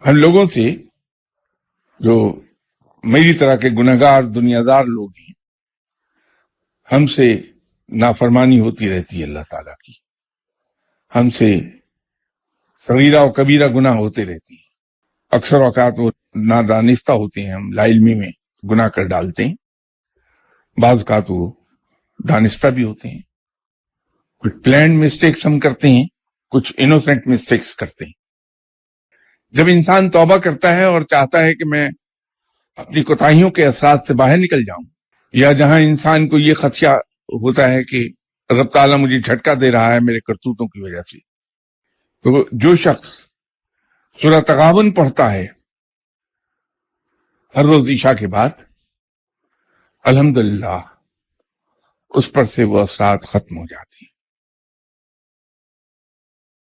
हम लोगों से, जो मेरी तरह के गुनहगार दुनियादार लोग हैं, हमसे नाफरमानी होती रहती है अल्लाह ताला की, हमसे सगीरा और कबीरा गुनाह होते रहती है। अक्सर औकात वो नादानिस्ता होते हैं, हम लाइल्मी में गुनाह कर डालते हैं, बाज़ औकात वो दानिस्ता भी होते हैं। कुछ प्लान्ड मिस्टेक्स हम करते हैं, कुछ इनोसेंट मिस्टेक्स करते हैं। जब इंसान तौबा करता है और चाहता है कि मैं अपनी कोताहियों के असरात से बाहर निकल जाऊं, या जहां इंसान को ये खदशा होता है कि रब ताला मुझे झटका दे रहा है मेरे करतूतों की वजह से, तो जो शख्स सूरह तगाबुन पढ़ता है हर रोज ईशा के बाद, अल्हम्दुलिल्लाह उस पर से वो असरात खत्म हो जाती हैं।